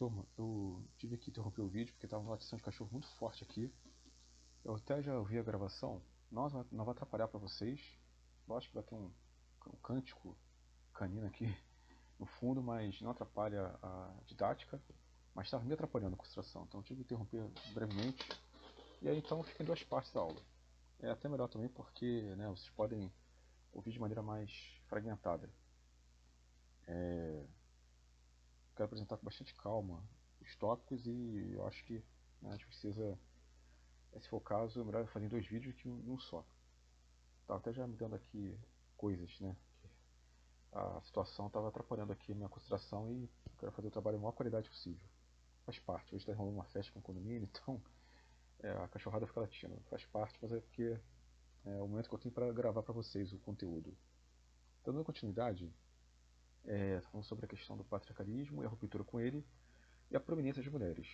Turma, eu tive que interromper o vídeo porque estava uma latição de cachorro muito forte aqui. Eu até já ouvi a gravação, não vai atrapalhar para vocês. Eu acho que vai ter um cântico canino aqui no fundo, mas não atrapalha a didática. Mas estava me atrapalhando a concentração, então eu tive que interromper brevemente. E aí então fica em duas partes da aula. É até melhor também porque vocês podem ouvir de maneira mais fragmentada. Quero apresentar com bastante calma os tópicos e eu acho que a gente precisa, se for o caso, é melhor fazer em dois vídeos que em um só. Estava até já me dando aqui coisas, né? A situação estava atrapalhando aqui a minha concentração e eu quero fazer o trabalho com a maior qualidade possível. Faz parte, hoje está rolando uma festa com o condomínio, então a cachorrada fica latindo. Faz parte, mas é porque é o momento que eu tenho para gravar para vocês o conteúdo. Dando continuidade, falando sobre a questão do patriarcalismo e a ruptura com ele e a prominência das mulheres.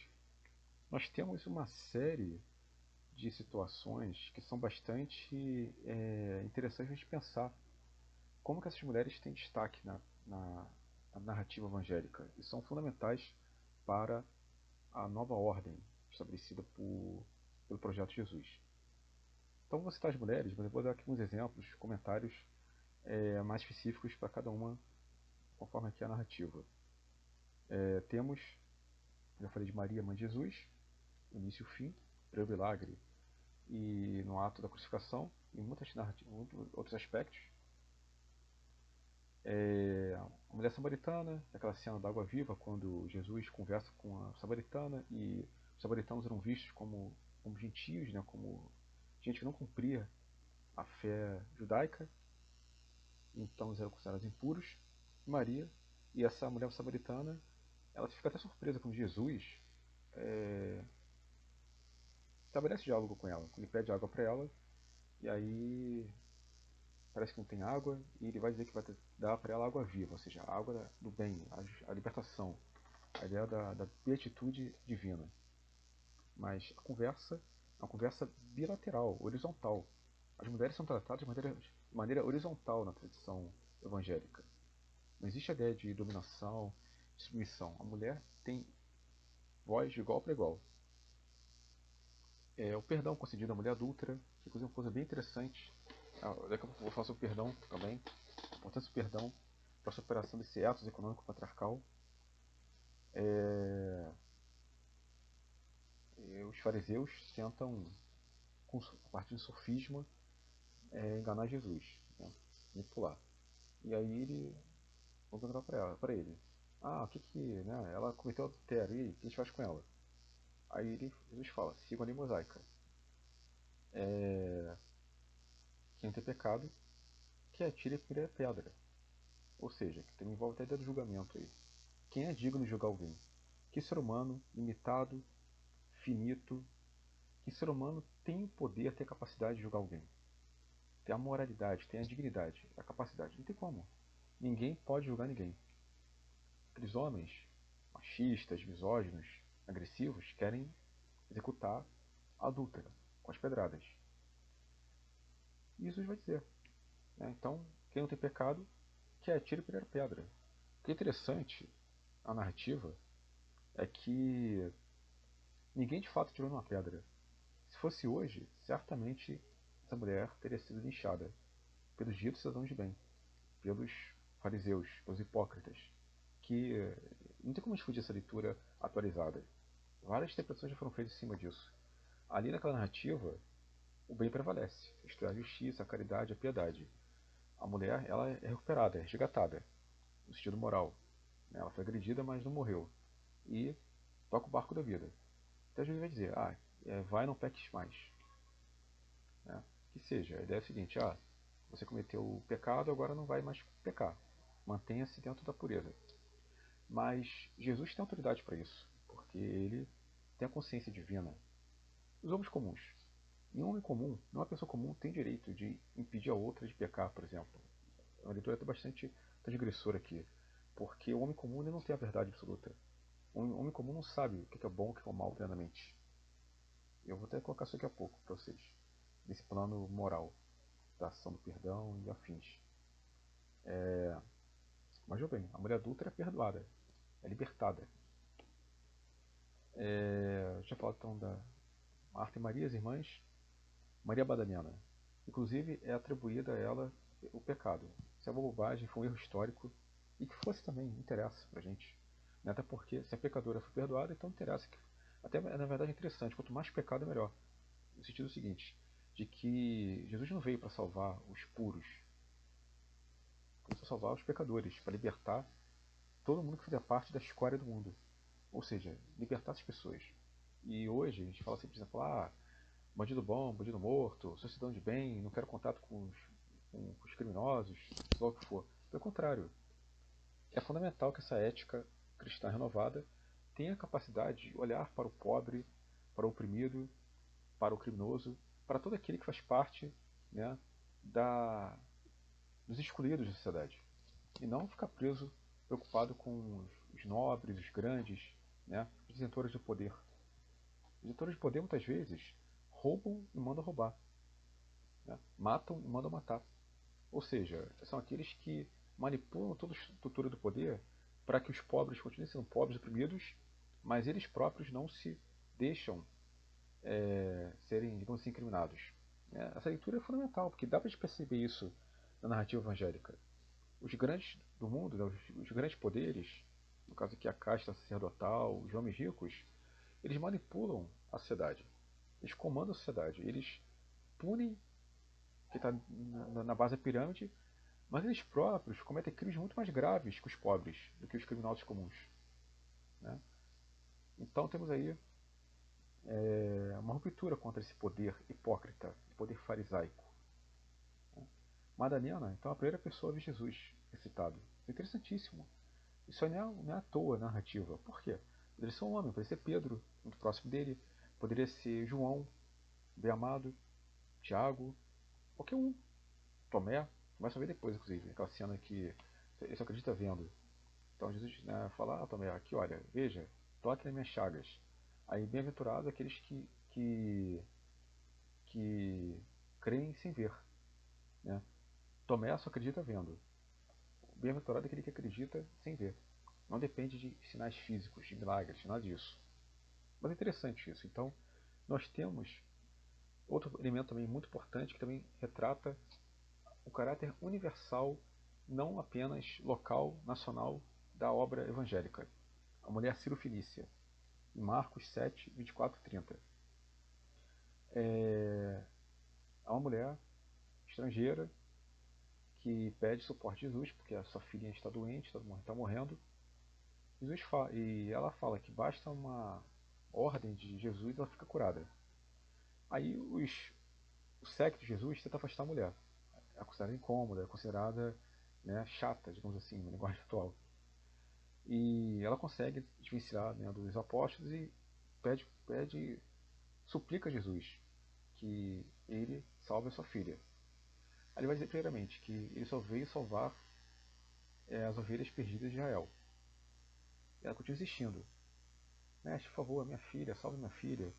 Nós temos uma série de situações que são bastante interessantes de pensar. Como que essas mulheres têm destaque na narrativa evangélica e são fundamentais para a nova ordem estabelecida pelo projeto Jesus. Então vou citar as mulheres, mas eu vou dar aqui uns exemplos, comentários mais específicos para cada uma, conforme aqui a narrativa. Temos, já falei de Maria, mãe de Jesus, início e fim, primeiro milagre e no ato da crucificação, e muitos outros aspectos. A mulher samaritana, aquela cena da água viva, quando Jesus conversa com a samaritana e os samaritanos eram vistos como gentios, né, como gente que não cumpria a fé judaica, então eles eram considerados impuros. Maria e essa mulher samaritana, ela fica até surpresa quando Jesus estabelece diálogo com ela, quando ele pede água para ela, e aí parece que não tem água, e ele vai dizer que vai dar para ela água viva, ou seja, a água do bem, a libertação, a ideia da beatitude divina. Mas a conversa é uma conversa bilateral, horizontal. As mulheres são tratadas de maneira horizontal na tradição evangélica. Não existe a ideia de dominação, de submissão. A mulher tem voz de igual para igual. O perdão concedido à mulher adúltera, que inclusive é uma coisa bem interessante. Daqui a pouco eu vou falar sobre o perdão também. A importância do perdão para a superação desse ethos econômico patriarcal. Os fariseus tentam, a partir do sofisma, enganar Jesus, né? Manipular. E aí vão perguntar para ele, né, ela cometeu adultério, e aí, o que a gente faz com ela? Aí Jesus fala, siga a lei mosaica. Quem tem pecado, que atire a primeira pedra. Ou seja, que também envolve até a ideia do julgamento aí. Quem é digno de julgar alguém? Que ser humano limitado, finito, que ser humano tem o poder, tem a capacidade de julgar alguém? Tem a moralidade, tem a dignidade, a capacidade. Não tem como. Ninguém pode julgar ninguém. Aqueles homens machistas, misóginos, agressivos, querem executar a adúltera com as pedradas. E Jesus vai dizer, né? Então, quem não tem pecado, que atire a primeira pedra. O que é interessante, a narrativa, é que ninguém de fato tirou uma pedra. Se fosse hoje, certamente essa mulher teria sido linchada pelos ditos cidadãos de bem, pelos fariseus, pelos hipócritas, que não tem como a gente fugir dessa leitura atualizada. Várias interpretações já foram feitas em cima disso. Ali naquela narrativa, o bem prevalece, isto é, a justiça, a caridade, a piedade. A mulher, ela é recuperada, é resgatada, no sentido moral. Ela foi agredida, mas não morreu. E toca o barco da vida. Então a gente vai dizer, vai não peques mais. Né? Que seja, a ideia é a seguinte, você cometeu o pecado, agora não vai mais pecar. Mantenha-se dentro da pureza. Mas Jesus tem autoridade para isso, porque ele tem a consciência divina. Os homens comuns. Nenhum homem comum, nenhuma pessoa comum tem direito de impedir a outra de pecar, por exemplo. É uma leitura até bastante transgressora aqui, porque o homem comum ele não tem a verdade absoluta. O homem comum não sabe o que é bom e o que é mal plenamente. Eu vou até colocar isso daqui a pouco para vocês, nesse plano moral, da ação do perdão e afins. Mas, bem, a mulher adulta é perdoada, é libertada. Já falado então da Marta e Maria, as irmãs. Maria Madalena. Inclusive é atribuída a ela o pecado. Se é uma bobagem, foi um erro histórico, e que fosse também, não interessa pra gente. Até porque se a pecadora foi perdoada, então não interessa. Até na verdade é interessante, quanto mais pecado é melhor. No sentido seguinte, de que Jesus não veio para salvar os puros, veio para salvar os pecadores, para libertar todo mundo que fazia parte da escória do mundo. Ou seja, libertar as pessoas. E hoje a gente fala sempre, por exemplo, bandido bom, bandido morto, sou cidadão de bem, não quero contato com os criminosos, seja lá o que for. Pelo contrário, é fundamental que essa ética cristã renovada tenha a capacidade de olhar para o pobre, para o oprimido, para o criminoso, para todo aquele que faz parte, né, da, dos excluídos da sociedade. E não ficar preso, preocupado com os nobres, os grandes, né, os detentores de poder. Os detentores de poder muitas vezes roubam e mandam roubar, né, matam e mandam matar. Ou seja, são aqueles que manipulam toda a estrutura do poder para que os pobres continuem sendo pobres e oprimidos, mas eles próprios não se deixam serem, digamos assim, incriminados. Essa leitura é fundamental, porque dá para perceber isso na narrativa evangélica. Os grandes do mundo, né, os grandes poderes, no caso aqui a casta sacerdotal, os homens ricos, eles manipulam a sociedade. Eles comandam a sociedade. Eles punem quem está na base da pirâmide, mas eles próprios cometem crimes muito mais graves que os pobres, do que os criminosos comuns. Né? Então temos aí uma ruptura contra esse poder hipócrita, esse poder farisaico. Né? Madalena, então, é a primeira pessoa de Jesus é citado. Isso é interessantíssimo. Isso não é à toa na narrativa. Por quê? Poderia ser um homem, poderia ser Pedro, muito próximo dele, poderia ser João, bem amado, Tiago, qualquer um. Tomé, vai saber depois, inclusive, aquela cena que ele só acredita vendo. Então Jesus, né, fala, Tomé, aqui olha, veja, toque nas minhas chagas. Aí bem-aventurados aqueles que creem sem ver. Né? Tomé só acredita vendo. Bem-aventurado é aquele que acredita sem ver. Não depende de sinais físicos, de milagres, nada disso. Mas é interessante isso. Então, nós temos outro elemento também muito importante que também retrata o caráter universal, não apenas local, nacional, da obra evangélica. A mulher Ciro-Fenícia, em Marcos 7, 24 e 30. Há uma mulher estrangeira que pede suporte de Jesus, porque a sua filhinha está doente, está morrendo. Jesus fala, e ela fala que basta uma ordem de Jesus e ela fica curada. Aí o séquito de Jesus tenta afastar a mulher. É considerada incômoda, é considerada, né, chata, digamos assim, no linguagem atual. E ela consegue desvencilhar, né, dos apóstolos e suplica a Jesus que ele salve a sua filha. Aí ele vai dizer primeiramente que ele só veio salvar as ovelhas perdidas de Israel. E ela continua insistindo. Mestre, por favor, minha filha, salve minha filha.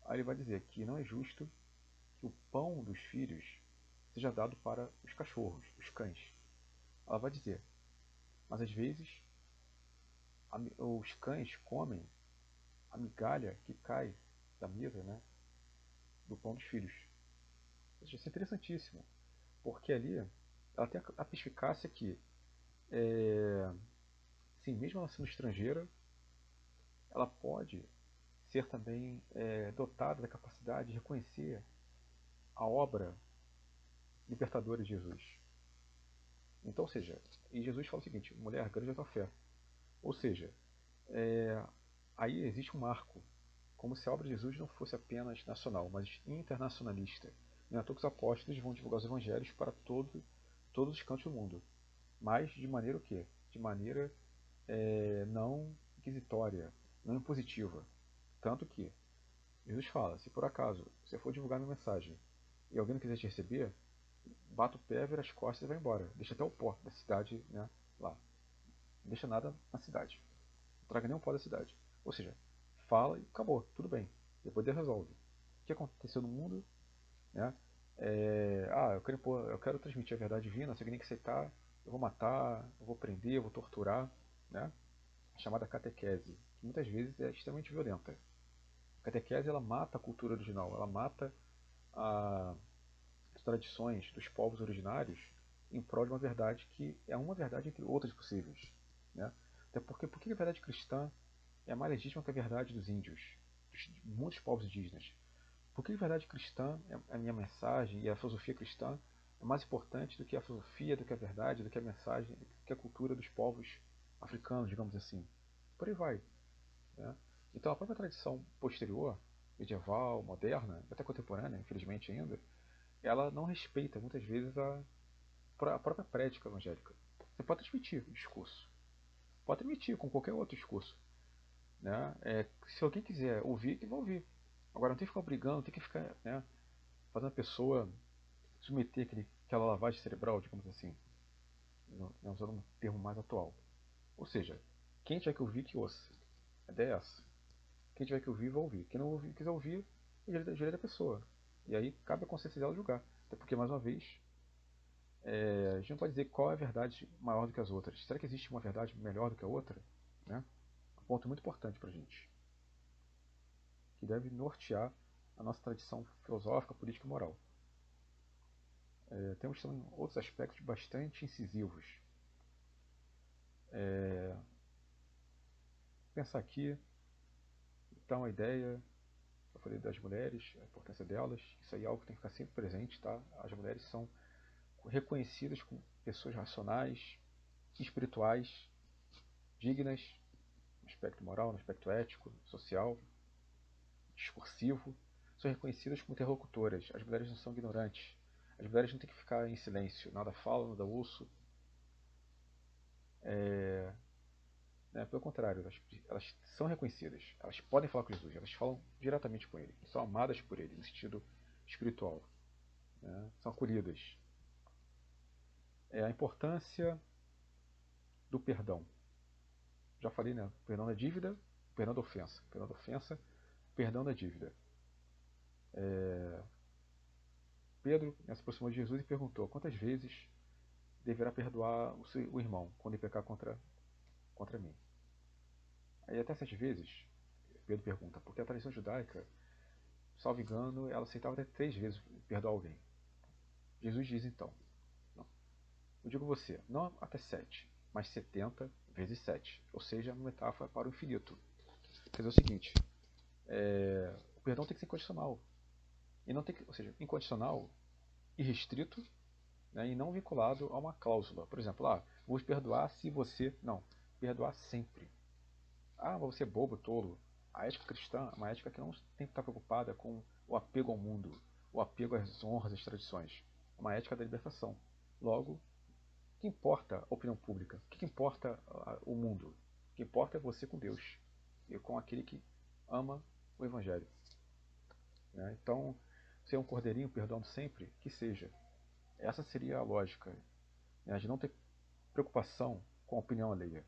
Aí ele vai dizer que não é justo que o pão dos filhos seja dado para os cachorros, os cães. Ela vai dizer, mas às vezes os cães comem a migalha que cai da mesa, né, do pão dos filhos. Isso é interessantíssimo, porque ali ela tem a perspicácia que, sim, mesmo ela sendo estrangeira, ela pode ser também dotada da capacidade de reconhecer a obra libertadora de Jesus. Então, ou seja, e Jesus fala o seguinte, mulher, grande é a tua fé. Ou seja, é, aí existe um marco, como se a obra de Jesus não fosse apenas nacional, mas internacionalista. Não é à toa que os apóstolos vão divulgar os evangelhos para todos os cantos do mundo. Mas de maneira o quê? De maneira não inquisitória, não impositiva. Tanto que Jesus fala, se por acaso você for divulgar minha mensagem e alguém não quiser te receber, bata o pé, vira as costas e vai embora. Deixa até o pó da cidade, né, lá. Não deixa nada na cidade. Não traga nem um pó da cidade. Ou seja, fala e acabou, tudo bem. Depois Deus resolve. O que aconteceu no mundo, né? Eu quero transmitir a verdade divina, se alguém que aceitar, eu vou matar, eu vou prender, eu vou torturar, né? chamada catequese, que muitas vezes é extremamente violenta. A catequese ela mata a cultura original, ela mata as tradições dos povos originários em prol de uma verdade que é uma verdade entre outras possíveis. Né? Até porque, por que a verdade cristã é mais legítima que a verdade dos índios, de muitos povos indígenas? Por que a verdade cristã, a minha mensagem e a filosofia cristã é mais importante do que a filosofia, do que a verdade, do que a mensagem, do que a cultura dos povos africanos, digamos assim? Por aí vai. Né? Então a própria tradição posterior, medieval, moderna, até contemporânea, infelizmente ainda, ela não respeita muitas vezes a própria prédica evangélica. Você pode transmitir o discurso, pode transmitir com qualquer outro discurso. Né? Se alguém quiser ouvir, que vai ouvir. Agora não tem que ficar obrigando, tem que ficar, né, fazendo a pessoa submeter aquela lavagem cerebral, digamos assim, usando um termo mais atual. Ou seja, quem tiver que ouvir, que ouça. A ideia é essa. Quem tiver que ouvir, vai ouvir. Quem não ouvir, quiser ouvir, é direito da pessoa. E aí cabe a consciência dela julgar. Até porque, mais uma vez, a gente não pode dizer qual é a verdade maior do que as outras. Será que existe uma verdade melhor do que a outra? Né? Um ponto muito importante para a gente, que deve nortear a nossa tradição filosófica, política e moral. Temos também outros aspectos bastante incisivos. Pensar aqui, então, a ideia, eu falei das mulheres, a importância delas, isso aí é algo que tem que ficar sempre presente, tá? As mulheres são reconhecidas como pessoas racionais, espirituais, dignas, no aspecto moral, no aspecto ético, social, discursivo, são reconhecidas como interlocutoras. As mulheres não são ignorantes. As mulheres não têm que ficar em silêncio, nada falam, nada ouço. Né? Pelo contrário, elas são reconhecidas. Elas podem falar com Jesus, elas falam diretamente com ele. São amadas por ele, no sentido espiritual. Né? São acolhidas. A importância do perdão. Já falei, né? Perdão da dívida, perdão da ofensa. Perdão da ofensa, perdão da dívida. Pedro, né, se aproximou de Jesus e perguntou: quantas vezes deverá perdoar o irmão quando ele pecar contra mim? Aí até 7 vezes, Pedro pergunta, porque a tradição judaica, salvo engano, ela aceitava até 3 vezes perdoar alguém. Jesus diz então: não, eu digo você, não até 7, mas 70 vezes 7. Ou seja, uma metáfora para o infinito. Quer dizer o seguinte: o perdão tem que ser incondicional. E não tem que, ou seja, incondicional e restrito, né, e não vinculado a uma cláusula. Por exemplo, vou te perdoar se você. Não, perdoar sempre. Mas você é bobo, tolo. A ética cristã é uma ética que não tem que estar preocupada com o apego ao mundo, o apego às honras, às tradições. É uma ética da libertação. Logo, o que importa a opinião pública? O que importa o mundo? O que importa é você com Deus e com aquele que ama o Evangelho. Né? Então, ser um cordeirinho perdoando sempre, que seja. Essa seria a lógica. Né? De não ter preocupação com a opinião alheia.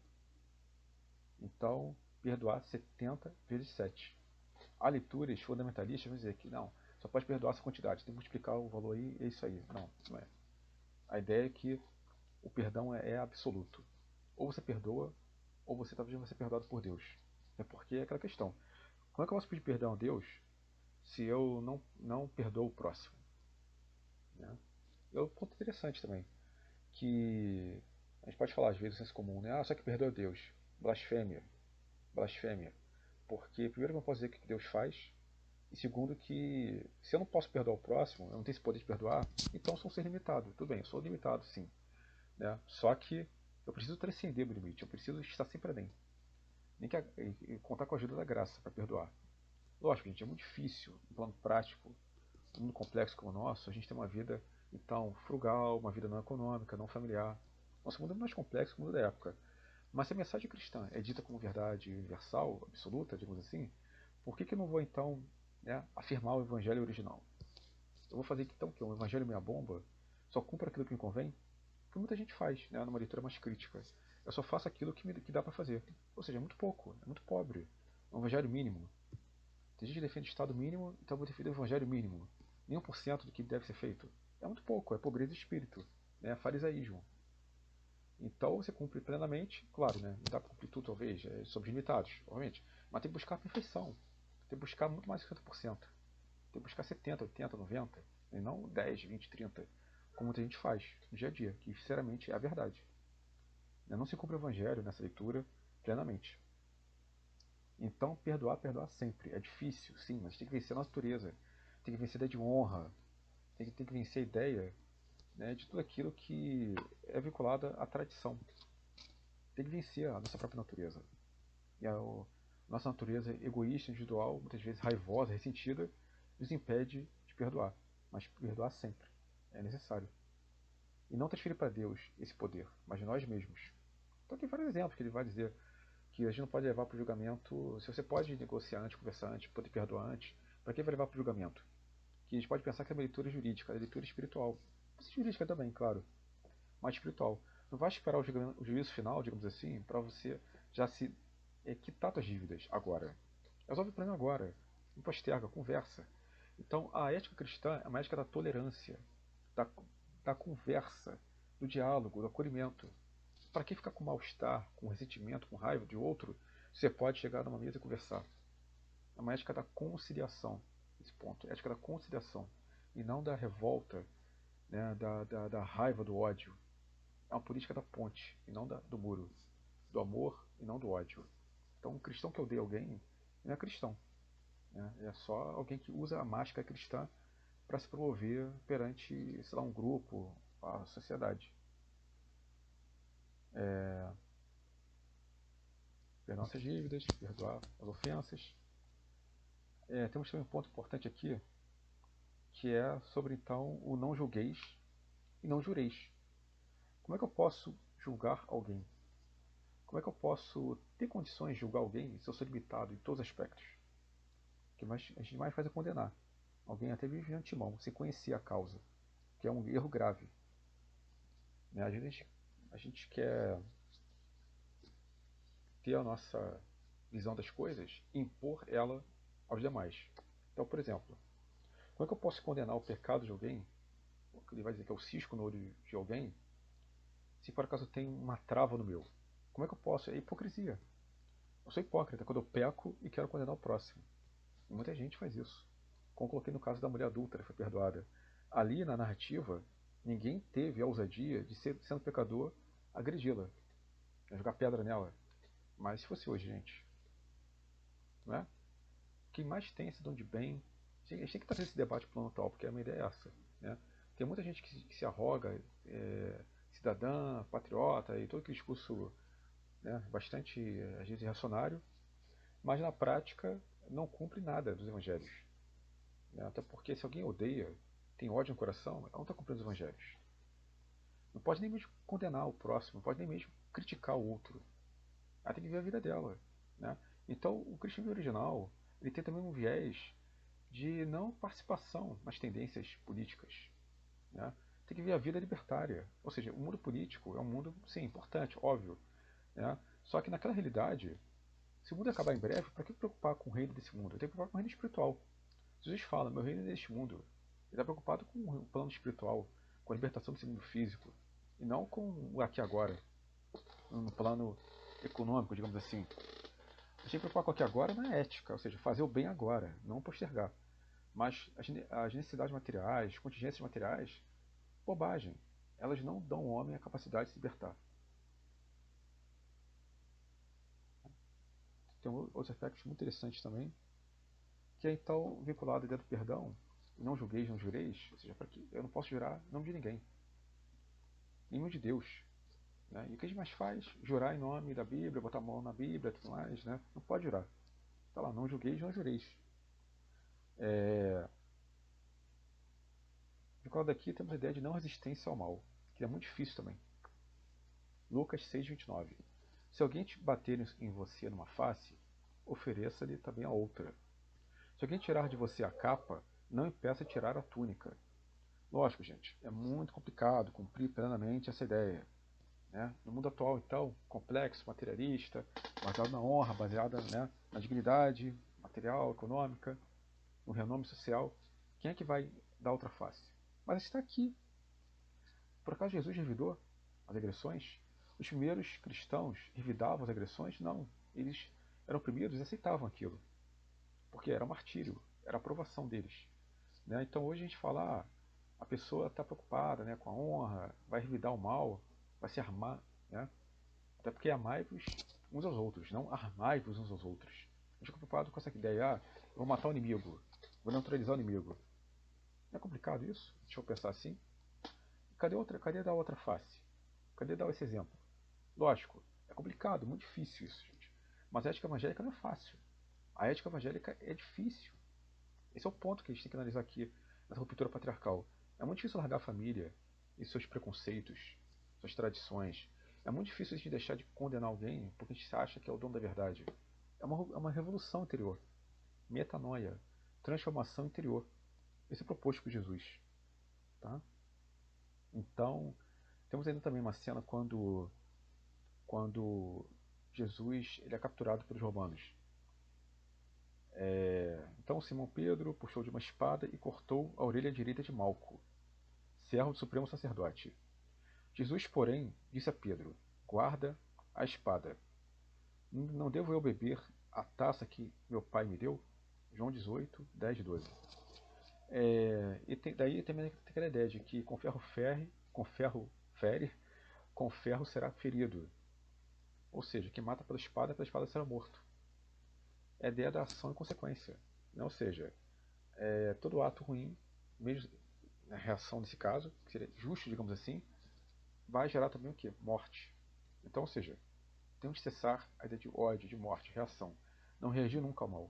Então, perdoar 70 vezes 7. Há leituras fundamentalistas que vão dizer que não, só pode perdoar essa quantidade, tem que multiplicar o valor aí, é isso aí. Não, não é. A ideia é que o perdão é absoluto. Ou você perdoa, ou você talvez vai ser perdoado por Deus. É porque é aquela questão. Como é que eu posso pedir perdão a Deus se eu não perdoo o próximo? Né? É um ponto interessante também, que a gente pode falar às vezes, no senso comum, né? Só que perdoa Deus. Blasfêmia. Blasfêmia. Porque primeiro eu não posso dizer o que Deus faz, e segundo que se eu não posso perdoar o próximo, eu não tenho esse poder de perdoar, então eu sou um ser limitado. Tudo bem, eu sou limitado sim. Né? Só que eu preciso transcender o limite, eu preciso estar sempre além. Nem que e contar com a ajuda da graça para perdoar. Lógico, gente, é muito difícil, no plano prático, um mundo complexo como o nosso, a gente tem uma vida então frugal, uma vida não econômica, não familiar. Nosso mundo é mais complexo que o mundo da época. Mas se a mensagem cristã é dita como verdade universal, absoluta, digamos assim, por que eu não vou então, né, afirmar o evangelho original? Eu vou fazer então que um evangelho meia bomba só cumpra aquilo que me convém? Que muita gente faz, né, numa leitura mais crítica. Eu só faço aquilo que dá para fazer. Ou seja, é muito pouco, é muito pobre. É um evangelho mínimo. Tem gente que defende o Estado mínimo, então eu vou defender o evangelho mínimo. Nem 1% do que deve ser feito. É muito pouco, é pobreza de espírito. Né, é farisaísmo. Então você cumpre plenamente, claro, né? Não dá para cumprir tudo, talvez, somos limitados, obviamente. Mas tem que buscar a perfeição. Tem que buscar muito mais de 50%. Tem que buscar 70, 80, 90. E não 10, 20, 30. Como muita gente faz no dia a dia, que sinceramente é a verdade. Não se cumpre o evangelho nessa leitura plenamente. Então, perdoar sempre. É difícil, sim, mas tem que vencer a natureza. Tem que vencer a ideia de honra. Tem que vencer a ideia, né, de tudo aquilo que é vinculado à tradição. Tem que vencer a nossa própria natureza. E a nossa natureza egoísta, individual, muitas vezes raivosa, ressentida, nos impede de perdoar. Mas perdoar sempre. É necessário. E não transferir para Deus esse poder, mas de nós mesmos. Então tem vários exemplos que ele vai dizer que a gente não pode levar para o julgamento. Se você pode negociar antes, conversar antes, poder perdoar antes, para que vai levar para o julgamento? Que a gente pode pensar que é uma leitura jurídica, é uma leitura espiritual. Jurídica também, claro, mas espiritual. Não vai esperar o juízo final, digamos assim, para você já se quitar suas dívidas agora. Resolve o problema agora. Não posterga, conversa. Então, a ética cristã é uma ética da tolerância, da, da conversa, do diálogo, do acolhimento. Para que ficar com mal-estar, com ressentimento, com raiva de outro, você pode chegar numa mesa e conversar? É uma ética da conciliação, esse ponto, ética da conciliação, e não da revolta, né, da raiva, do ódio. É uma política da ponte, e não do muro, do amor e não do ódio. Então, um cristão que odeia alguém não é cristão, né? É só alguém que usa a máscara cristã para se promover perante, sei lá, um grupo, a sociedade. Perdoar as dívidas, perdoar as ofensas. Temos também um ponto importante aqui, que é sobre então o não julgueis e não jureis. Como é que eu posso julgar alguém? Como é que eu posso ter condições de julgar alguém se eu sou limitado em todos os aspectos? O que a gente mais faz é condenar. Alguém até vive de antemão, sem conhecer a causa, que é um erro grave. Né? A gente quer ter a nossa visão das coisas e impor ela aos demais. Então, por exemplo, como é que eu posso condenar o pecado de alguém, o que ele vai dizer que é o cisco no olho de alguém, se por acaso tem uma trava no meu? Como é que eu posso? É hipocrisia. Eu sou hipócrita quando eu peco e quero condenar o próximo. E muita gente faz isso. Como coloquei no caso da mulher adúltera, foi perdoada. Ali na narrativa, ninguém teve a ousadia de, sendo pecador, agredi-la, jogar pedra nela. Mas se fosse hoje, gente, não é? Quem mais tem esse dom de bem. A gente tem que trazer esse debate plano atual, porque a minha ideia é essa. Né? Tem muita gente que se arroga cidadã, patriota e todo aquele discurso, né, bastante, às vezes, reacionário, mas na prática não cumpre nada dos evangelhos. Né? Até porque se alguém odeia, tem ódio no coração, ela não está cumprindo os evangelhos. Não pode nem mesmo condenar o próximo, não pode nem mesmo criticar o outro. Ela tem que ver a vida dela. Né? Então o cristianismo original ele tem também um viés de não participação nas tendências políticas. Né? Tem que ver a vida libertária. Ou seja, o mundo político é um mundo, sim, importante, óbvio. Né? Só que naquela realidade, se o mundo acabar em breve, para que preocupar com o reino desse mundo? Eu tenho que preocupar com o reino espiritual. Jesus fala, meu reino é deste mundo. Ele está preocupado com o plano espiritual, com a libertação desse mundo físico, e não com o aqui e agora, no plano econômico, digamos assim. A gente tem que preocupar com o aqui e agora na ética, ou seja, fazer o bem agora, não postergar. Mas as necessidades materiais, as contingências materiais, bobagem. Elas não dão ao homem a capacidade de se libertar. Tem outros aspectos muito interessantes também, que é então vinculado à ideia do perdão. Não julgueis, não jureis, ou seja, para que eu não posso jurar em nome de ninguém, nenhum de Deus. Né? E o que a gente mais faz? Jurar em nome da Bíblia, botar a mão na Bíblia e tudo mais. Né? Não pode jurar. Está lá, não julgueis, não jureis. É... Vinculado aqui temos a ideia de não resistência ao mal, que é muito difícil também. Lucas 6,29. Se alguém te bater em você numa face, ofereça-lhe também a outra. Se alguém tirar de você a capa, não impeça tirar a túnica. Lógico, gente, é muito complicado cumprir plenamente essa ideia. Né? No mundo atual, então, complexo, materialista, baseado na honra, baseada, né, na dignidade material, econômica, no renome social, quem é que vai dar outra face? Mas está aqui. Por acaso Jesus revidou as agressões? Os primeiros cristãos revidavam as agressões? Não. Eles eram primeiros e aceitavam aquilo, porque era um martírio, era a aprovação deles. Né? Então hoje a gente fala, a pessoa está preocupada, né, com a honra, vai revidar o mal, vai se armar, né? Até porque amai-vos uns aos outros, não armai-vos uns aos outros. A gente fica preocupado com essa ideia, eu vou matar o inimigo, vou neutralizar o inimigo. Não é complicado isso? Deixa eu pensar assim. Cadê dar outra face? Cadê dar esse exemplo? Lógico, é complicado, muito difícil isso, gente. Mas a ética evangélica não é fácil. A ética evangélica é difícil. Esse é o ponto que a gente tem que analisar aqui nessa ruptura patriarcal. É muito difícil largar a família e seus preconceitos, suas tradições. É muito difícil a gente deixar de condenar alguém porque a gente acha que é o dono da verdade. É uma revolução interior. Metanoia. Transformação interior. Esse é proposto por Jesus. Tá? Então, temos ainda também uma cena quando Jesus ele é capturado pelos romanos. Então Simão Pedro puxou de uma espada e cortou a orelha direita de Malco, servo do supremo sacerdote. Jesus, porém, disse a Pedro: guarda a espada. Não devo eu beber a taça que meu pai me deu? João 18, 10, 12. Daí também tem aquela ideia de que com ferro fere, com ferro será ferido. Ou seja, quem mata pela espada será morto. É a ideia da ação e consequência. Né? Ou seja, todo ato ruim, mesmo a reação nesse caso, que seria justo, digamos assim, vai gerar também o quê? Morte. Então, ou seja, temos que cessar a ideia de ódio, de morte, reação. Não reagir nunca ao mal.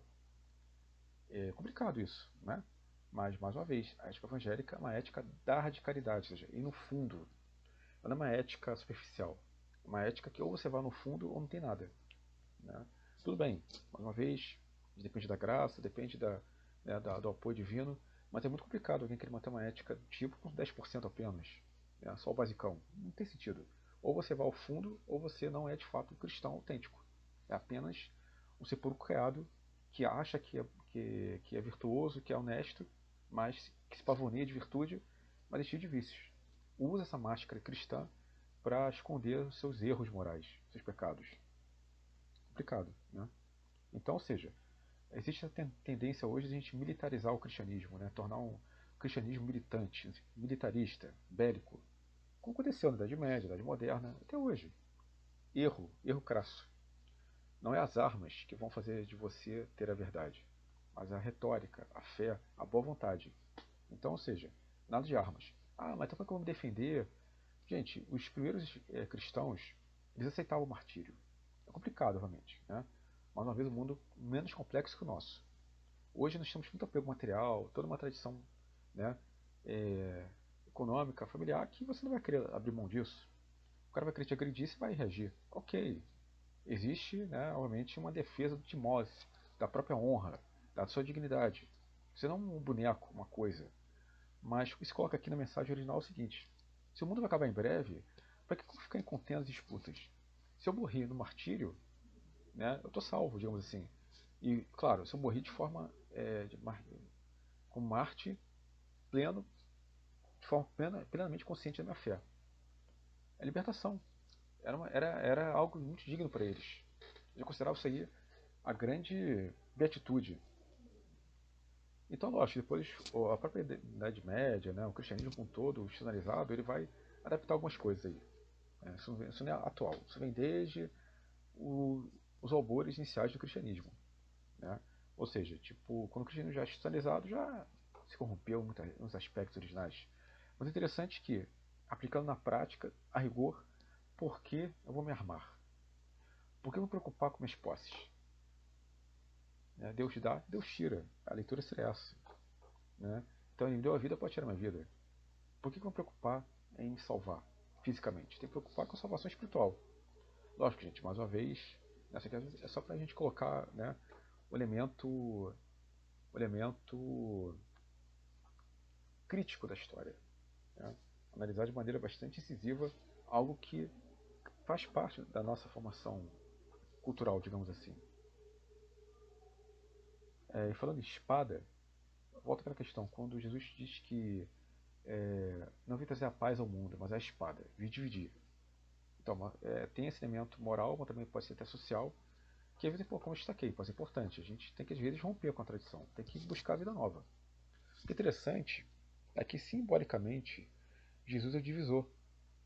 É complicado isso, né? Mas, mais uma vez, a ética evangélica é uma ética da radicalidade, ou seja, e no fundo. Ela não é uma ética superficial. É uma ética que ou você vai no fundo ou não tem nada. Né? Tudo bem, mais uma vez, depende da graça, depende do apoio divino, mas é muito complicado alguém querer manter uma ética do tipo com 10% apenas, né? Só o basicão. Não tem sentido. Ou você vai ao fundo, ou você não é de fato um cristão autêntico. É apenas um sepulcro criado que acha que é virtuoso, que é honesto, mas que se pavoneia de virtude, mas é cheio de vícios. Usa essa máscara cristã para esconder os seus erros morais, seus pecados. Complicado, né? Então, ou seja, existe a tendência hoje de a gente militarizar o cristianismo, né? Tornar um cristianismo militante, militarista, bélico, como aconteceu na Idade Média, na Idade Moderna, até hoje. Erro crasso. Não é as armas que vão fazer de você ter a verdade, mas a retórica, a fé, a boa vontade. Então, ou seja, nada de armas. Ah, mas então como é que eu vou me defender? Gente, os primeiros cristãos, eles aceitavam o martírio. É complicado, realmente, né? Mais uma vez, um mundo menos complexo que o nosso. Hoje nós temos muito apego material, toda uma tradição, né, econômica, familiar, que você não vai querer abrir mão disso. O cara vai querer te agredir e vai reagir. Ok. Existe, né, obviamente, uma defesa do timós, da própria honra, da sua dignidade. Você não é um boneco, uma coisa. Mas o que se coloca aqui na mensagem original é o seguinte: se o mundo vai acabar em breve, para que eu ficar em contendas disputas? Se eu morrer no martírio, né, eu estou salvo, digamos assim. E, claro, se eu morrer de forma como Marte pleno, de forma plenamente consciente da minha fé. A libertação era algo muito digno para eles. Eu considerava isso aí a grande beatitude. Então, lógico, depois a própria Idade Média, né, o cristianismo como um todo, institucionalizado, ele vai adaptar algumas coisas aí. Isso não é atual. Isso vem desde os albores iniciais do cristianismo. Né? Ou seja, tipo, quando o cristianismo já é institucionalizado, já se corrompeu nos aspectos originais. Mas é interessante que, aplicando na prática, a rigor, por que eu vou me armar? Por que eu vou me preocupar com minhas posses? Né? Deus dá, Deus tira. A leitura seria essa. Né? Então ele me deu a vida, pode tirar a minha vida. Por que eu vou me preocupar em me salvar fisicamente? Tem que preocupar com a salvação espiritual. Lógico, gente, mais uma vez, essa aqui é só para a gente colocar, né, o elemento crítico da história. Né? Analisar de maneira bastante incisiva algo que faz parte da nossa formação cultural, digamos assim. E falando em espada, volta aquela questão, quando Jesus diz que não vim trazer a paz ao mundo, mas a espada, vim dividir. Então, tem esse elemento moral, mas também pode ser até social, que às vezes, como eu destaquei, pode ser importante. A gente tem que às vezes romper com a tradição, tem que buscar a vida nova. O que é interessante é que simbolicamente Jesus é o divisor.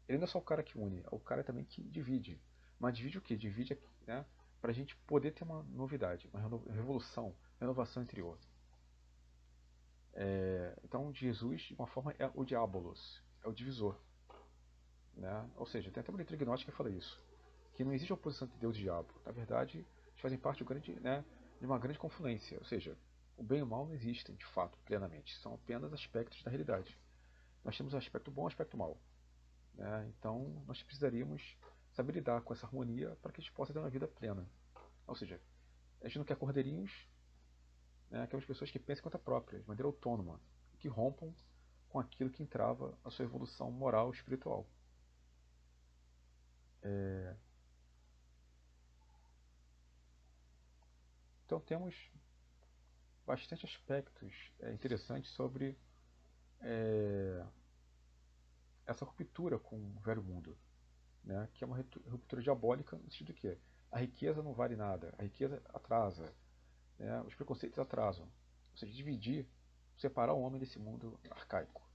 Ele não é só o cara que une, é o cara também que divide. Mas divide o quê? Divide, né, para a gente poder ter uma novidade, uma revolução, uma renovação interior. Então Jesus, de uma forma, é o diabolos, é o divisor. Né? Ou seja, tem até uma leitura gnóstica que fala isso, que não existe oposição entre Deus e diabo. Na verdade, eles fazem parte de uma grande confluência. Ou seja, o bem e o mal não existem, de fato, plenamente. São apenas aspectos da realidade. Nós temos o aspecto bom e o aspecto mal. Né? Então, nós precisaríamos saber lidar com essa harmonia para que a gente possa ter uma vida plena. Ou seja, a gente não quer cordeirinhos, né? Aquelas pessoas que pensam em conta própria, de maneira autônoma, que rompam com aquilo que entrava a sua evolução moral e espiritual. Então, temos bastante aspectos interessantes sobre essa ruptura com o velho mundo, né? Que é uma ruptura diabólica no sentido que a riqueza não vale nada, a riqueza atrasa, né? Os preconceitos atrasam. Ou seja, dividir, separar o homem desse mundo arcaico.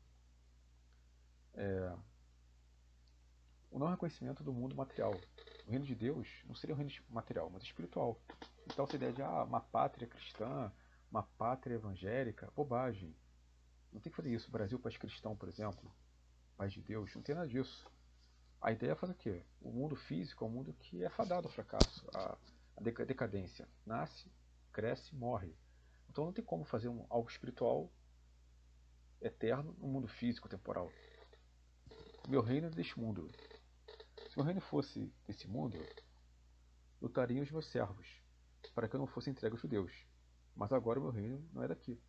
O não reconhecimento do mundo material. O reino de Deus não seria um reino material, mas espiritual. Então essa ideia de uma pátria cristã, uma pátria evangélica, bobagem. Não tem que fazer isso. O Brasil, país cristão, por exemplo, país de Deus, não tem nada disso. A ideia é fazer o quê? O mundo físico é um mundo que é fadado ao fracasso, à decadência. Nasce, cresce, morre. Então não tem como fazer algo espiritual eterno no mundo físico, temporal. Meu reino é deste mundo. Se meu reino fosse desse mundo, lutariam os meus servos, para que eu não fosse entregue aos judeus. Mas agora o meu reino não é daqui.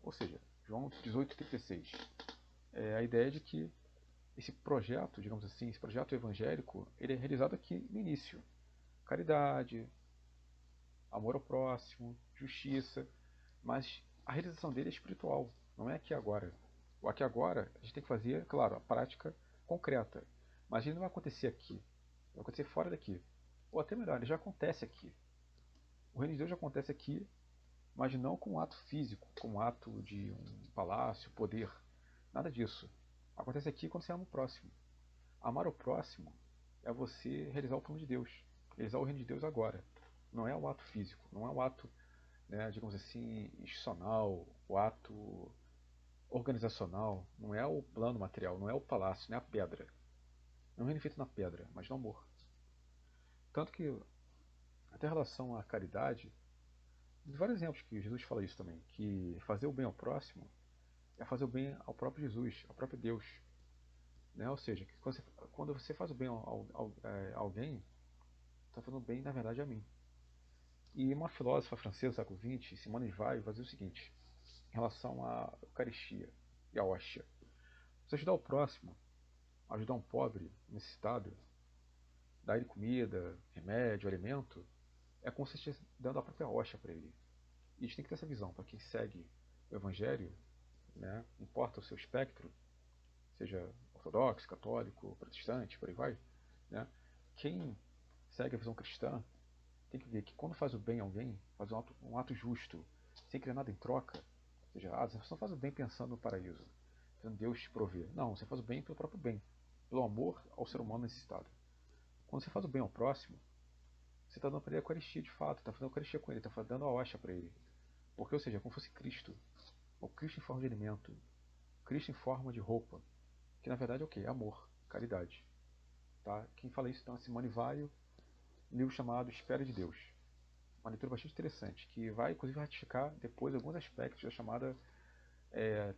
Ou seja, João 18,36. É a ideia de que esse projeto, digamos assim, esse projeto evangélico, ele é realizado aqui no início. Caridade, amor ao próximo, justiça, mas a realização dele é espiritual, não é aqui agora. O aqui agora a gente tem que fazer, claro, a prática concreta, mas ele não vai acontecer aqui, vai acontecer fora daqui. Ou até melhor, ele já acontece aqui. O reino de Deus já acontece aqui, mas não com um ato físico, como um ato de um palácio, poder. Nada disso. Acontece aqui quando você ama o próximo. Amar o próximo é você realizar o plano de Deus, realizar o reino de Deus agora. Não é o ato físico, não é o ato, né, digamos assim, institucional, o ato organizacional, não é o plano material, não é o palácio, não é a pedra. Não é um reino feito na pedra, mas no amor. Tanto que, até em relação à caridade, tem vários exemplos que Jesus fala isso também, que fazer o bem ao próximo é fazer o bem ao próprio Jesus, ao próprio Deus. Né? Ou seja, que quando você faz o bem a alguém, está fazendo bem, na verdade, a mim. E uma filósofa francesa do século XX, Simone de Weil, vai dizer o seguinte, em relação à Eucaristia e à hóstia. Você ajudar o próximo, ajudar um pobre, necessitado, dar ele comida, remédio, alimento, é como se você estivesse dando a própria hóstia para ele. E a gente tem que ter essa visão, para quem segue o Evangelho, né, importa o seu espectro, seja ortodoxo, católico, protestante, por aí vai, né, quem segue a visão cristã tem que ver que quando faz o bem a alguém, faz um ato justo, sem querer nada em troca, ou seja, você não faz o bem pensando no paraíso, pensando em Deus te prover. Não, você faz o bem pelo próprio bem, pelo amor ao ser humano necessitado. Quando você faz o bem ao próximo, você está dando para ele a Eucaristia de fato, está fazendo a Eucaristia com ele, está dando a hóstia para ele. Porque, ou seja, é como se fosse Cristo. O Cristo em forma de alimento, Cristo em forma de roupa, que na verdade é o quê? É amor, caridade. Tá? Quem fala isso então é Simone Weil, um livro chamado Espera de Deus. Uma leitura bastante interessante, que vai inclusive ratificar depois alguns aspectos da chamada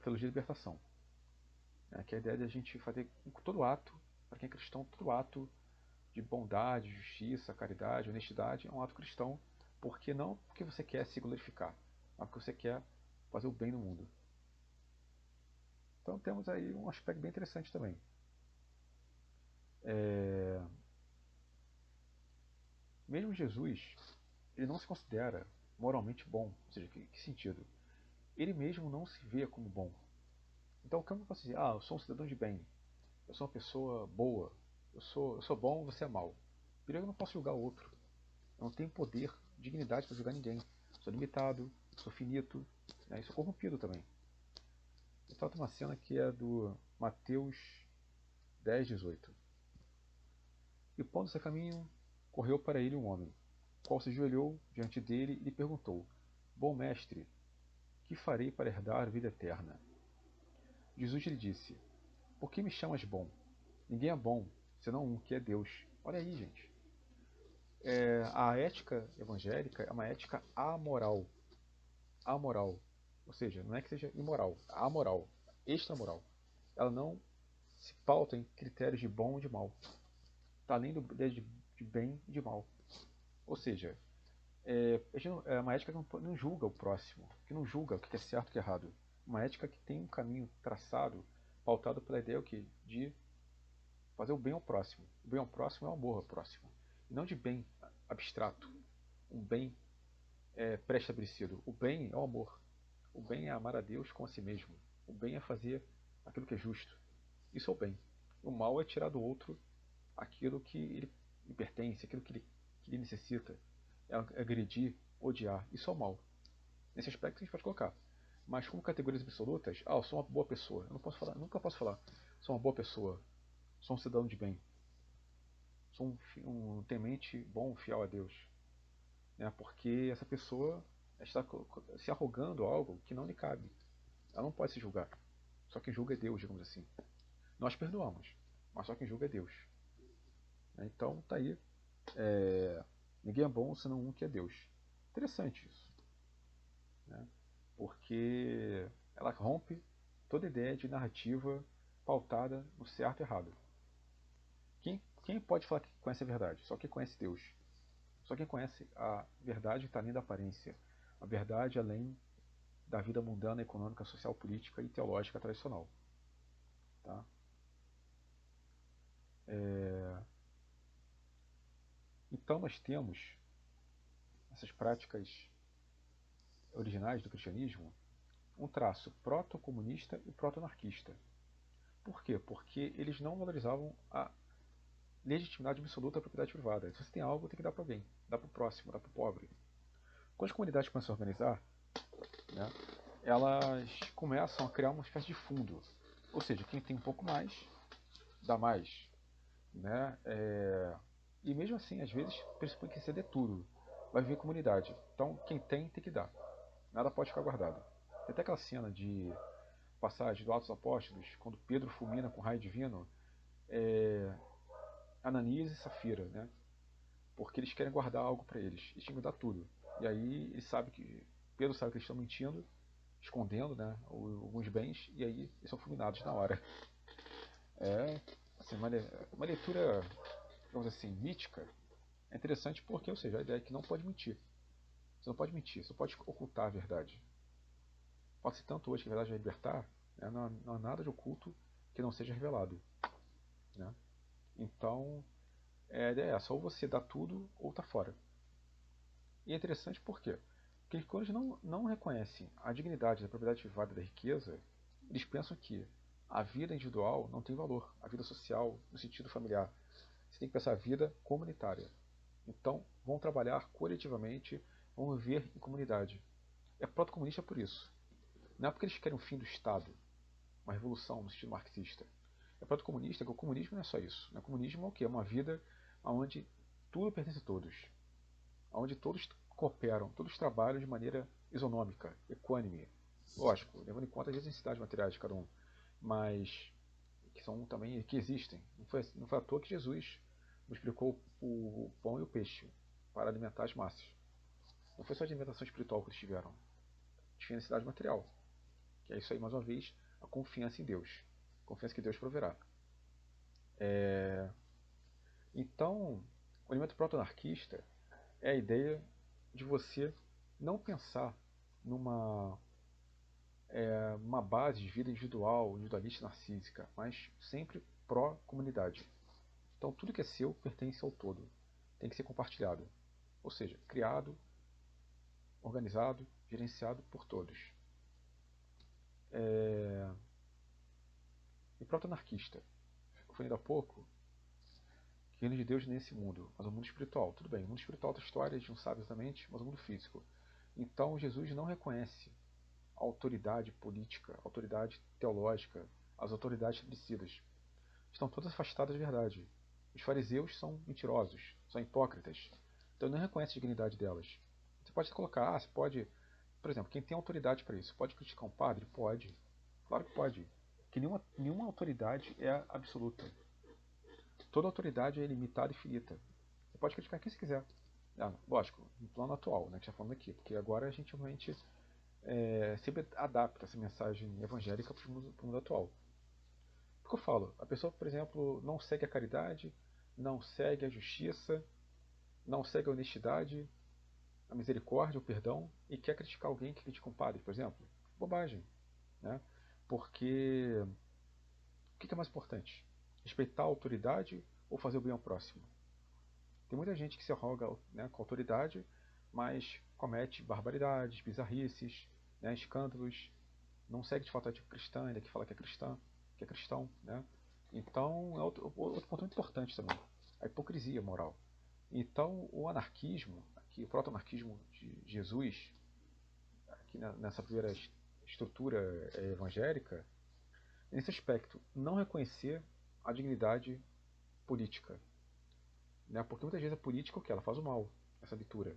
teologia de libertação. Né? Que é a ideia de a gente fazer todo ato, para quem é cristão, todo ato de bondade, justiça, caridade, honestidade é um ato cristão, porque não porque você quer se glorificar, mas porque você quer fazer o bem no mundo. Então temos aí um aspecto bem interessante também. Mesmo Jesus, ele não se considera moralmente bom. Ou seja, que sentido? Ele mesmo não se vê como bom. Então, como eu posso dizer? Ah, eu sou um cidadão de bem. Eu sou uma pessoa boa. eu sou bom, você é mal. Primeiro, eu não posso julgar o outro. Eu não tenho poder, dignidade para julgar ninguém. Sou limitado, sou finito, né? E sou corrompido também. Então tem uma cena que é do Mateus 10:18. E pondo-se a caminho, correu para ele um homem, qual se ajoelhou diante dele e lhe perguntou: Bom mestre, que farei para herdar a vida eterna? Jesus lhe disse: Por que me chamas bom? Ninguém é bom, senão um, que é Deus. Olha aí, gente. A ética evangélica é uma ética amoral. Amoral. Ou seja, não é que seja imoral, é amoral, extramoral. Ela não se pauta em critérios de bom e de mal. Está além de bem e de mal. Ou seja, é uma ética que não julga o próximo, que não julga o que é certo e o que é errado. Uma ética que tem um caminho traçado, pautado pela ideia de fazer o bem ao próximo. O bem ao próximo é o amor ao próximo. E não de bem abstrato, um bem pré-estabelecido. O bem é o amor. O bem é amar a Deus com a si mesmo. O bem é fazer aquilo que é justo. Isso é o bem. O mal é tirar do outro aquilo que lhe pertence, aquilo que ele necessita. É agredir, odiar. Isso é o mal. Nesse aspecto a gente pode colocar. Mas como categorias absolutas, eu sou uma boa pessoa. Eu não posso falar, nunca posso falar, sou uma boa pessoa, sou um cidadão de bem, sou um temente bom, fiel a Deus. Né? Porque essa pessoa está se arrogando algo que não lhe cabe. Ela não pode se julgar. Só quem julga é Deus, digamos assim. Nós perdoamos, mas só quem julga é Deus. Então tá aí. É, ninguém é bom senão um que é Deus. Interessante isso. Né? Porque ela rompe toda ideia de narrativa pautada no certo e errado. Quem pode falar que conhece a verdade? Só quem conhece Deus. Só quem conhece a verdade está além da aparência. A verdade além da vida mundana, econômica, social, política e teológica tradicional. Tá? Então nós temos essas práticas originais do cristianismo um traço proto-comunista e proto-anarquista. Por quê? Porque eles não valorizavam a legitimidade absoluta da propriedade privada. Se você tem algo, tem que dar para alguém, dar para o próximo, dar para o pobre. Quando as comunidades começam a se organizar, né, elas começam a criar uma espécie de fundo. Ou seja, quem tem um pouco mais, dá mais. Né? E mesmo assim, às vezes, pressupõe que você dê tudo. Vai viver comunidade. Então, quem tem que dar. Nada pode ficar guardado. Tem até aquela cena de passagem do Atos dos Apóstolos, quando Pedro fulmina com raio divino, Ananias e Safira, né? Porque eles querem guardar algo para eles. Eles tinham que dar tudo. E aí ele sabe que Pedro sabe que eles estão mentindo, escondendo, né, alguns bens, e aí eles são fulminados na hora. É assim, uma leitura, digamos assim, mítica. É interessante porque, ou seja, a ideia é que não pode mentir. Você não pode mentir, você não pode ocultar a verdade. Fala-se tanto hoje que a verdade vai libertar, né? Não há nada de oculto que não seja revelado. Né? Então, a ideia é essa, ou você dá tudo ou tá fora. E é interessante por quê? Porque quando eles não reconhecem a dignidade da propriedade privada da riqueza, eles pensam que a vida individual não tem valor, a vida social, no sentido familiar. Você tem que pensar a vida comunitária. Então, vão trabalhar coletivamente, vão viver em comunidade. É proto-comunista por isso. Não é porque eles querem o fim do Estado, uma revolução no estilo marxista. É proto-comunista, que o comunismo não é só isso. O comunismo é o quê? É uma vida onde tudo pertence a todos. Onde todos cooperam, todos trabalham de maneira isonômica, equânime. Lógico, levando em conta as necessidades materiais de cada um, mas que são também que existem. Não foi à toa que Jesus multiplicou o pão e o peixe para alimentar as massas. Não foi só de alimentação espiritual que eles tiveram. Tinha necessidade material. Que é isso aí, mais uma vez, a confiança em Deus. A confiança que Deus proverá. Então, o elemento proto-anarquista é a ideia de você não pensar numa uma base de vida individual, individualista narcísica, mas sempre pró-comunidade. Então tudo que é seu pertence ao todo, tem que ser compartilhado, ou seja, criado, organizado, gerenciado por todos. E proto-anarquista, eu falei ainda há pouco, O reino de Deus nesse mundo, mas o mundo espiritual. Tudo bem, o mundo espiritual é outra história, a gente não sabe exatamente, mas o mundo físico. Então Jesus não reconhece a autoridade política, a autoridade teológica, as autoridades establecidas. Estão todas afastadas da verdade. Os fariseus são mentirosos, são hipócritas. Então ele não reconhece a dignidade delas. Você pode colocar, você pode, por exemplo, quem tem autoridade para isso, pode criticar um padre? Pode. Claro que pode. Que nenhuma autoridade é absoluta. Toda autoridade é limitada e finita. Você pode criticar quem você quiser. Ah, lógico, no plano atual, né, que está falando aqui, porque agora a gente realmente sempre adapta essa mensagem evangélica para o mundo atual. Porque eu falo, a pessoa, por exemplo, não segue a caridade, não segue a justiça, não segue a honestidade, a misericórdia, o perdão, e quer criticar alguém que critica um padre, por exemplo. Bobagem. Né? Porque o que é mais importante? Respeitar a autoridade ou fazer o bem ao próximo? Tem muita gente que se arroga, né, com autoridade, mas comete barbaridades, bizarrices, né, escândalos, não segue de fato a ética cristã, ainda que fala que é cristã, que é cristão, né? Então é outro ponto muito importante também, a hipocrisia moral. Então o anarquismo, aqui, o proto-anarquismo de Jesus, aqui nessa primeira estrutura evangélica, nesse aspecto, não reconhecer a dignidade política, né? Porque muitas vezes a política o que? Ela faz o mal, essa leitura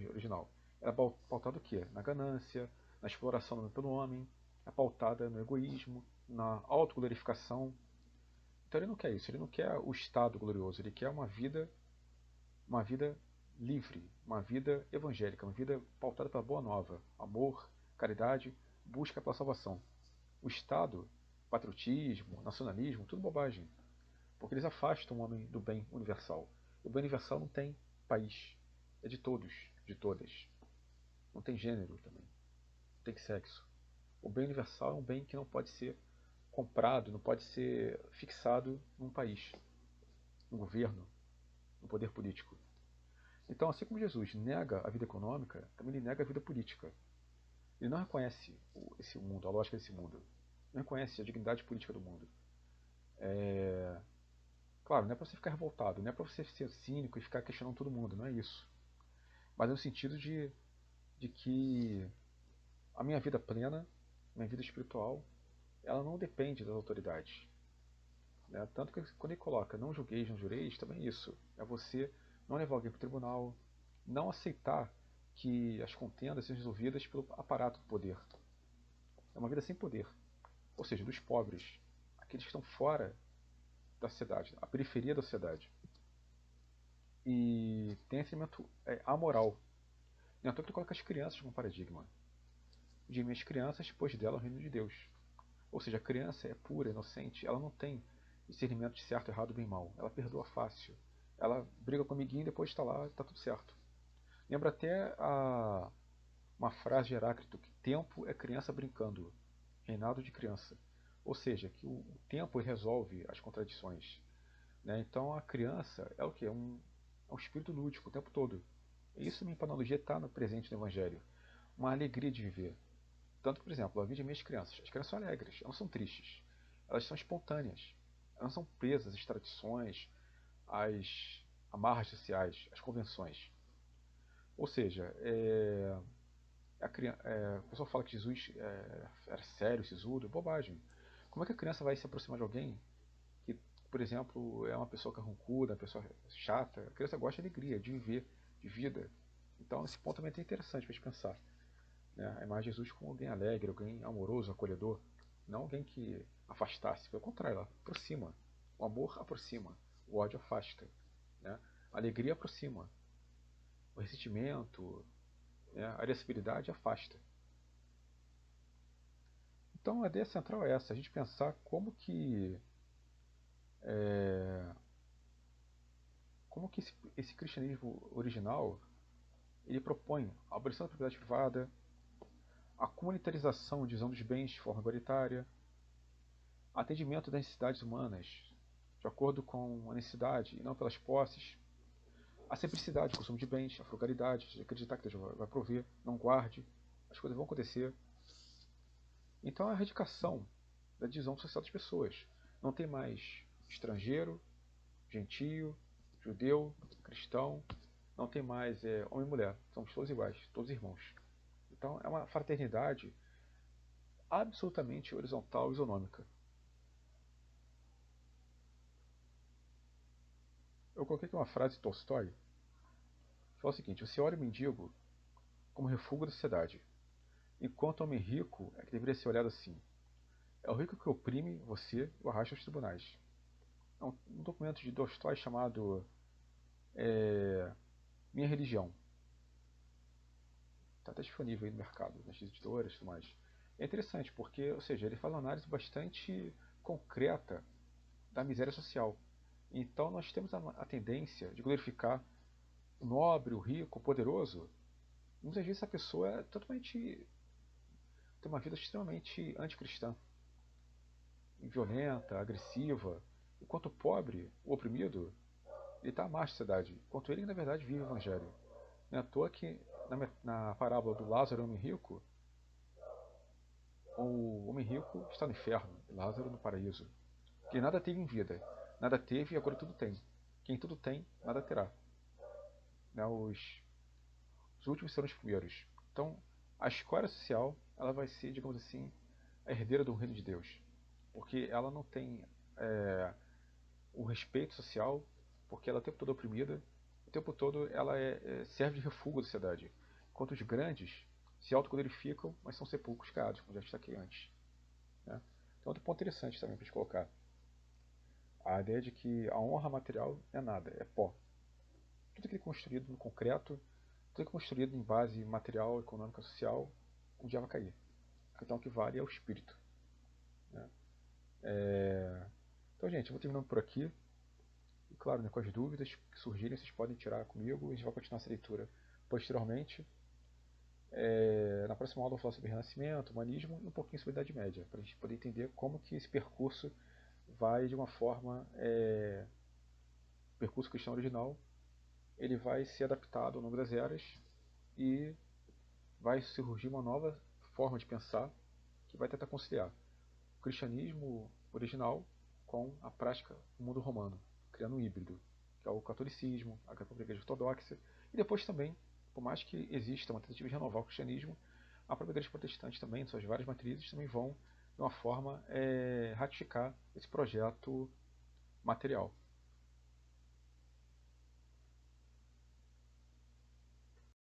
original. Ela é pautada o quê? Na ganância, na exploração pelo homem, é pautada no egoísmo, na autoglorificação. Então ele não quer isso, ele não quer o Estado glorioso, ele quer uma vida livre, uma vida evangélica, uma vida pautada pela boa nova, amor, caridade, busca pela salvação. O Estado, patriotismo, nacionalismo, tudo bobagem, porque eles afastam o homem do bem universal. O bem universal não tem país, é de todos, de todas. Não tem gênero também, não tem sexo. O bem universal é um bem que não pode ser comprado, não pode ser fixado num país, num governo, no poder político. Então, assim como Jesus nega a vida econômica, também ele nega a vida política. Ele não reconhece esse mundo, a lógica desse mundo. Não reconhece a dignidade política do mundo. Claro, não é para você ficar revoltado, não é para você ser cínico e ficar questionando todo mundo, não é isso. Mas no sentido de que a minha vida plena, minha vida espiritual, ela não depende das autoridades. Né? Tanto que quando ele coloca não julgueis, não jureis, também é isso. É você não levar alguém para o tribunal, não aceitar que as contendas sejam resolvidas pelo aparato do poder. É uma vida sem poder. Ou seja, dos pobres, aqueles que estão fora da sociedade, a periferia da sociedade. E tem esse elemento amoral. Não é à toa que ele coloca as crianças como paradigma. De minhas crianças, pois dela o reino de Deus. Ou seja, a criança é pura, inocente, ela não tem discernimento de certo, errado, bem e mal. Ela perdoa fácil. Ela briga com o amiguinho e depois está lá, está tudo certo. Lembra até uma frase de Heráclito, que tempo é criança brincando, reinado de criança. Ou seja, que o tempo resolve as contradições. Né? Então a criança é o que? É um espírito lúdico o tempo todo. E isso, minha analogia, está no presente do Evangelho. Uma alegria de viver. Tanto que, por exemplo, a vida de minhas crianças. As crianças são alegres, elas não são tristes. Elas são espontâneas. Elas não são presas às tradições, às amarras sociais, às convenções. Ou seja, o pessoal fala que Jesus era sério, sisudo, bobagem. Como é que a criança vai se aproximar de alguém que, por exemplo, é uma pessoa carrancuda, uma pessoa chata? A criança gosta de alegria, de viver, de vida. Então, esse ponto também é interessante para a gente pensar. Né? A imagem de Jesus como alguém alegre, alguém amoroso, acolhedor. Não alguém que afastasse. Pelo contrário, ela aproxima. O amor aproxima. O ódio afasta. Né? A alegria aproxima. O ressentimento, né? A irascibilidade afasta. Então a ideia central é essa, a gente pensar é, como que esse cristianismo original ele propõe a abolição da propriedade privada, a comunitarização e divisão dos bens de forma igualitária, atendimento das necessidades humanas de acordo com a necessidade e não pelas posses, a simplicidade do consumo de bens, a frugalidade, de acreditar que Deus vai prover, não guarde, as coisas vão acontecer. Então a erradicação da divisão social das pessoas. Não tem mais estrangeiro, gentio, judeu, cristão, não tem mais homem e mulher, somos todos iguais, todos irmãos. Então é uma fraternidade absolutamente horizontal e isonômica. Eu coloquei aqui uma frase de Tolstói, que fala o seguinte: você olha o mendigo como refúgio da sociedade, enquanto o homem rico é que deveria ser olhado assim. É o rico que oprime você e o arrasta aos tribunais. É um documento de Tolstói chamado Minha Religião. Está até disponível aí no mercado, nas editoras e tudo mais. É interessante porque, ou seja, ele faz uma análise bastante concreta da miséria social. Então nós temos a tendência de glorificar o nobre, o rico, o poderoso. Muitas vezes essa pessoa é totalmente tem uma vida extremamente anticristã, violenta, agressiva. Enquanto o pobre, o oprimido, ele está à margem da sociedade. Enquanto ele, na verdade, vive o evangelho. Não é à toa que na parábola do Lázaro e o homem rico, o homem rico está no inferno e Lázaro no paraíso. Ele nada teve em vida, nada teve e agora tudo tem. Quem tudo tem, nada terá. Né? Os últimos serão os primeiros. Então, a escória social, ela vai ser, digamos assim, a herdeira do reino de Deus. Porque ela não tem o respeito social, porque ela é o tempo todo oprimida, o tempo todo ela serve de refúgio à sociedade. Enquanto os grandes se autoglorificam, mas são sepulcros caiados, como já destaquei antes. Né? Então, outro ponto interessante também para a gente colocar. A ideia de que a honra material é nada, é pó. Tudo que é construído no concreto, tudo que é construído em base material, econômica, social, um dia vai cair. Então o que vale é o espírito. Né? Então, gente, eu vou terminando por aqui. E claro, né, com as dúvidas que surgirem, vocês podem tirar comigo e a gente vai continuar essa leitura posteriormente. Na próxima aula eu vou falar sobre Renascimento, Humanismo e um pouquinho sobre a Idade Média, para a gente poder entender como que esse percurso vai de uma forma, o percurso cristão original, ele vai ser adaptado ao longo das eras e vai surgir uma nova forma de pensar que vai tentar conciliar o cristianismo original com a prática do mundo romano, criando um híbrido, que é o catolicismo, a própria igreja ortodoxa, e depois também, por mais que exista uma tentativa de renovar o cristianismo, a própria igreja protestante também, em suas várias matrizes, também vão, de uma forma, ratificar esse projeto material.